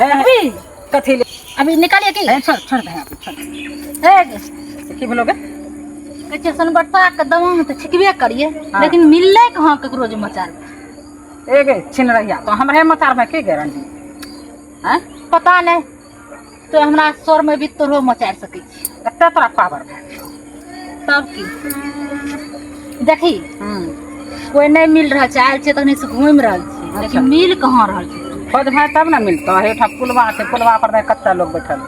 है अभी कथी ले अभी निकालिए की छोड़ छोड़ दे आप छोड़ ए की बोलोगे कच्चे सनबरसा के दवा में तो छिकबे करिए लेकिन मिलले कहां ककरो जे मचार एगे छिन रहिया तो हमरे मचार में की गारंटी हैं पता नहीं तो हमरा स्वर में भी तोरो मचार सकै छी एते तोरा पावर तब की देखी कोई नहीं मिल रहा है आयल छे तखनी से घूम रहल छी लेकिन मिल कहां रहल छी खोज भाई तब ना मिलता है ठा पुलवा से पुलवा पर कत्ता लोग बैठल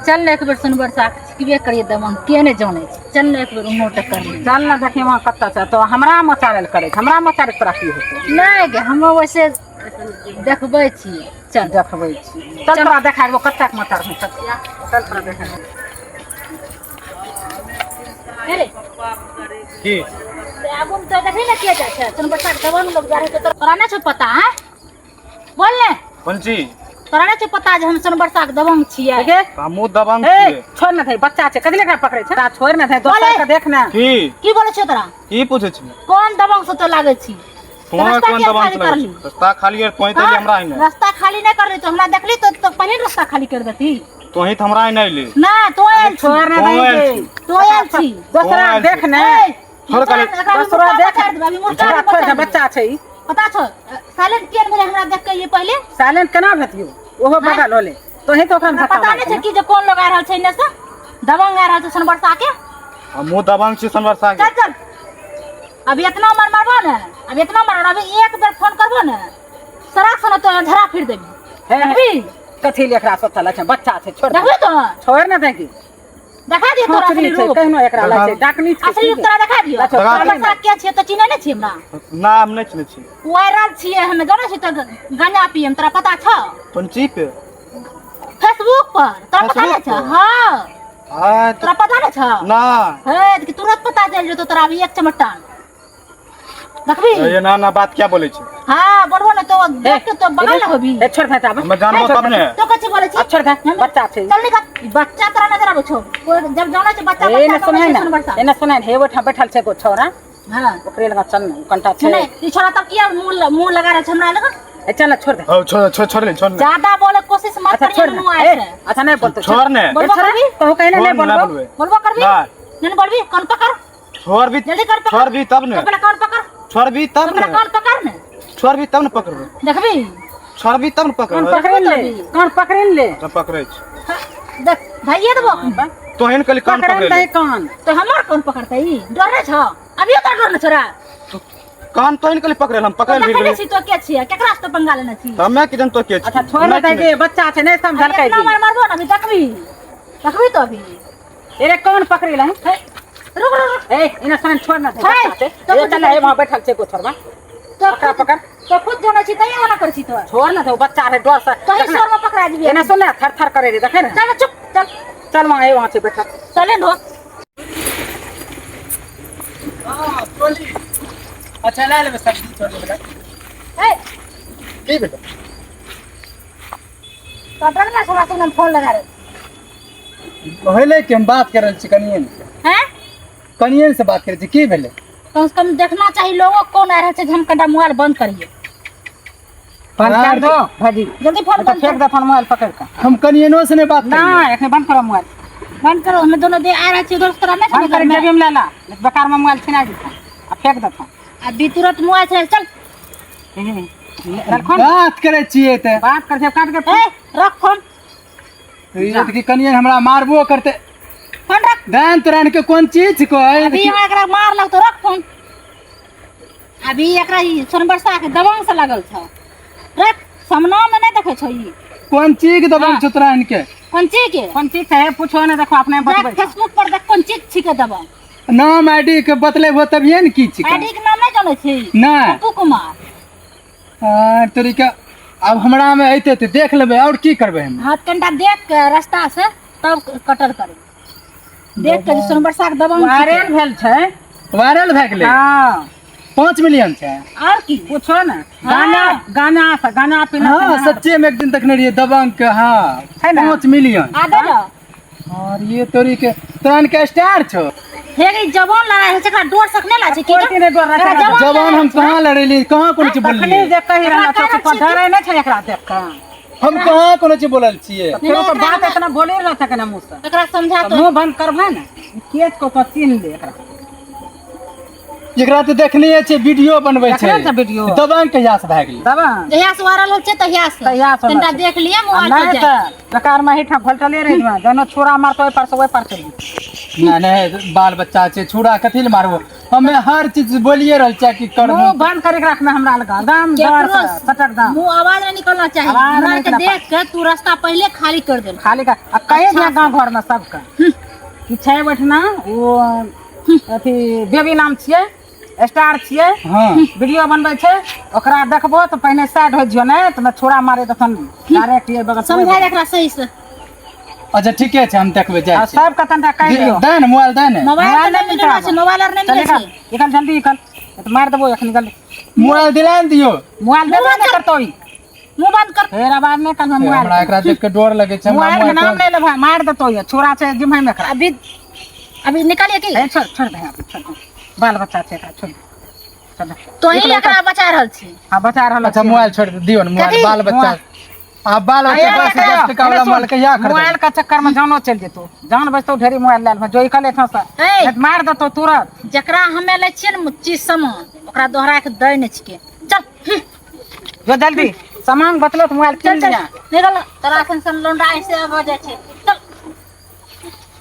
चल ना एक बेर सनबरसा छिकबे करिए दमन के ने जाने चल ना एक बेर उमो तक कर ले चल ना देखिए वहां कत्ता से तो हमरा मचारल करे हमरा मचार तोरा की होतो नहीं गे हम वैसे देखबै छी चल देखबै छी चल तोरा देखा वो कत्ता के मचार में चल तोरा देखा अरे की अब हम तो देखी ना किया जाए सनबरसा के दमन लोग जा रहे तो तोरा ना छ पता है बोल ले पंची तोरा ना छ पता जे हम सनबरसा के दबंग छियै देखे हमू दबंग ए छियै छोड़ ना थे बच्चा छे कदी लेकर पकड़े छे छोड़ ना थे दोसर के देख ना की बोले छ तोरा की पूछे छी कौन दबंग से तो लागे छी तोरा कौन दबंग कर ली रास्ता खाली है तोही तो हमरा आई ना रास्ता खाली नहीं कर रही तो हमरा देखली तो पहले रास्ता खाली कर देती तोही तो हमरा आई नहीं ले ना तो आयल छोड़ ना दे तो आयल छी दोसरा देख ना छोड़ कर दोसरा देख छोरा छोड़ के बच्चा छे पता छ साइलेंट किया भेले हमरा देख के ये पहले साइलेंट केना भेतियो ओहो बगल होले तोही तो ओकरा पता नहीं छै कि जे कौन लोग आ रहल छै ने से दबंग आ रहल छै सनबरसा के हमू दबंग छी सनबरसा के चल चल अभी इतना मारबो ना अभी इतना मार अभी एक बेर फोन करबो ना सराक सना तो झरा फिर देबी है कथी लेकरा सोचल छै बच्चा छै छोड़ देखबी तो छोड़ ना दे की देखा दियो तोरा असली रूप कहनो एकरा ला छै डाकनी छै असली रूप तोरा देखा दियो सनबरसा के छै तो चिन्है नै छी हमरा नाम नहीं चिन्है छी वायरल छियै हम जानै छी त गांजा पियम तोरा पता छ पंची पे फेसबुक पर तोरा पता नहीं छ हां हां तोरा पता नहीं छ ना है कि तुरंत पता चल जेतो तोरा अभी एक चमटा देखबी ये ना बात क्या बोले छी हां बोलबो ना तो देख के तो बगल न होबी ए छोड़ दे मैं जानबो तब ने तो कछ बोले छी छोड़ दे बच्चा छै चल निकल बच्चा तोरा नजर आबो छो जब जाना छै बच्चा ए न सुनाय ना ए न सुनाय हे ओठा बैठल छै को छोरा हां ओकरे लगा चल कंटा छै नहीं ई छोरा तब किया मुंह लगा रहा छै हमरा लगा ए चल छोड़ दे छोड़ ले छोड़ ले ज्यादा बोले कोशिश मत अच्छा करिए नु आए से अच्छा नहीं बोलते छोड़ ने बोलबो करबी तो कहने नहीं बोलबो बोलबो करबी नहीं बोलबी कौन पकड़ छोड़ भी जल्दी कर छोड़ भी तब ने अपना कौन पकड़ छोड़ भी तब अपना ने कौन पकड़ ने छोड़ भी तब ने पकड़बे देखबी छोड़ भी तब ने कौन पकड़बे पकड़ ले तो पकड़े छी देख भैया देबो तोहिन कली कान पकड़ पकड़े ले ले कान तो हमर कौन पकड़तै ई डर नै छ अभी तो डर न छोरा कान तोहिन कली पकड़े हम पकड़ देखै ली छी तो के छियै केकरा से पंगा लेने छी हमें किदन तो के छी अच्छा छोड़ ना दे के बच्चा छै नहीं समझल अभी के इतना मार मारबो ना अभी देखबी तो अभी एरे कौन पकड़ ले रुक रुक ए इना सन छोड़ ना दे है, तो चल है वहां बैठल छै को छोड़वा तो पकड़ तो खुद जाना छी तैयार ना कर छी तो छोड़ ना दे बच्चा है डर से तो ही सर में पकड़ा दिबे एना सुन थर थर करे रे देखे ना चल चुप चल चल वहां से बैठा चले नो हां बोली अच्छा ले ले सब छोड़ दे बेटा ए की बेटा पकड़ ना छोरा तुमने फोन लगा रे पहले के हम बात कर रहे कनियन हैं कनियन से बात करे की भेले कम से कम देखना चाहिए लोगों कौन आ रहा है हम कंडा मोबाइल बंद करिए फोन कर दो भाजी जल्दी फोन बंद फेंक दे फोन मोबाइल पकड़ के हम कनियनों से ने बात ना एखने बंद करो मोबाइल बंद करो हमें दोनों दे आ रहा है उधर तरह में बंद कर जेबी में ले ला बेकार में मोबाइल छिना दी आ फेंक दे फोन अभी तुरंत मोबाइल से चल रखो बात करे छिए ते बात कर से काट के ए रख फोन ये कि कनियन हमरा मारबो करते फोन रख दान तुरान के कौन चीज को अभी यहाँ एकरा मार लग तो रख फोन अभी एकरा सनबरसा के दबंग से लगल छ रख सामना में नहीं देखे छ ई कौन चीज दबंग छुतरान के कौन चीज के कौन चीज है पूछो ना देखो अपने देख बतबै फेसबुक पर देख कौन चीज छिके दबंग नाम आईडी के बतलेबो तभिए न की छी आईडी के नाम नहीं जाने छी नहीं पप्पू कुमार तरीका अब हमरा में आते तो देख लेबे और की करबे हम हाथ कंटा देख के रास्ता से तब कटर करे देख के सनबरसा के दबंग वायरल भेल छै वायरल भए गेलै हां 5 मिलियन छै और की पूछो ना गाना पीना हाँ सच्चे में एक दिन तक नहीं रही दबंग के हाँ 5 मिलियन आ दे ना और ये तोरी के तुरान के स्टार छो हे गई जवान लड़ा है जेकरा डोर सकने ला छै कोई ने डर रहा जवान जवान हम कहाँ लड़ेली कहाँ कौन चीज तखनी बोलली जे कहि रहला तो धरे नै छै एकरा देख के हम कहाँ कोनो चीज बोलल छियै फिर तो बात इतना बोले रह सके ना मुंह से एकरा समझा तो मुंह बंद करबे ना केस को तो चिन्ह ले एकरा एकरा तो देखने छै वीडियो बनबै छै देखने छै वीडियो। दबंग कहिया से भए गेलै दबा जहिया से वायरल होल छै तहिया से तनिटा देख लिए मोबाइल नहीं पे तो बेकार में ही भलटले रह गया दोनों छोरा मारतो पर से ओइ पर चल नहीं बाल बच्चा छै छुड़ा कथी ले मारबो हमें हर चीज बोलिए रहल छै कि कर मुंह बंद करके रखना हमरा लगा दाम दर से सटक दाम मुंह आवाज नहीं निकलना चाहिए आवाज हमरा नहीं के निकलना देख के तू रास्ता पहले खाली कर दे खाली का कहे दिया गांव घर में सबका कि छै बैठना वो अथी बेबी नाम छियै स्टार छियै हां वीडियो बनबै छै ओकरा देखबो तो पहले साइड हो जियो नहीं तो मैं छोरा मारे तखन डायरेक्ट ये बगल समझा दे एकरा सही से अच्छा ठीके छै हम देखबै आ जाइ छी सब का तंटा कह दियो दे ने मोबाइल दे ने मोबाइल तो नहीं मिलना छै मोबाइल और नहीं मिले छै निकल जल्दी निकल तो मार देबो एखन निकल मोबाइल दिला ने दियो मोबाइल देबो नहीं करतो मुंह बंद कर फेर आवाज नहीं कर हमरा मोबाइल एकरा देख के डर लगे छै हमरा मोबाइल के नाम ले ले भाई मार देतो ये छोरा छै जिम्मे में कर अभी निकालिए की छोड़ छोड़ दे यहाँ पे, छोड़ दे। बाल बच्चा छै एकरा छोड़ चल तो ही एकरा बचा रहल छी हां बचा रहल अच्छा मोबाइल छोड़ दियो ने मोबाइल बाल बच्चा आ बाल बच्चा बस 10 टका वाला मोबाइल कहिया खरीद मोबाइल का चक्कर में जानो चल जेतो जान बचतो ढेरी मोबाइल लेल जो इकले था से ए मार देतो तुरंत जकरा हमे ले छियै न चीज सामान ओकरा दोहरा के दै नहि छिके चल जो जल्दी सामान बतलो तो मोबाइल चल किन चल लिया निकल तोरा सन लोंडा ऐसे हो जाय छै चल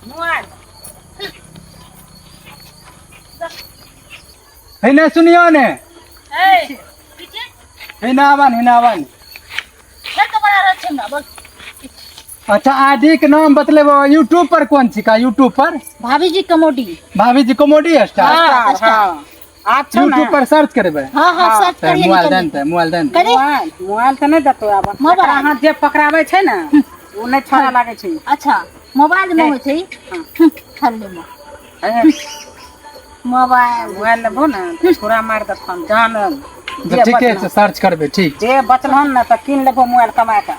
मोबाइल है ना सुनियो ने ए पीछे है ना आवन चल तो बड़ा रह छिंदा बोल अच्छा आईडी के नाम बतलेबो यूट्यूब पर कौन छिका यूट्यूब पर भाभी जी कमोडी भाभी जी कॉमेडी स्टार हाँ, हां अच्छा ना यूट्यूब पर सर्च करबे हाँ हाँ सर्च तो करिए मोबाइल निकल देन मोबाइल देन करी मोबाइल तो नहीं देतो अब मोबाइल। हाथ जे पकड़ावे छै ना वो नहीं छोड़ा लागे छै अच्छा मोबाइल में होइ छै खाली में मोबाइल मोबाइल लेबो ना छोरा मार देतो जान ठीके छै सर्च करबे ठीक जे बचलहन ना तो किन लेबो मोबाइल कमा के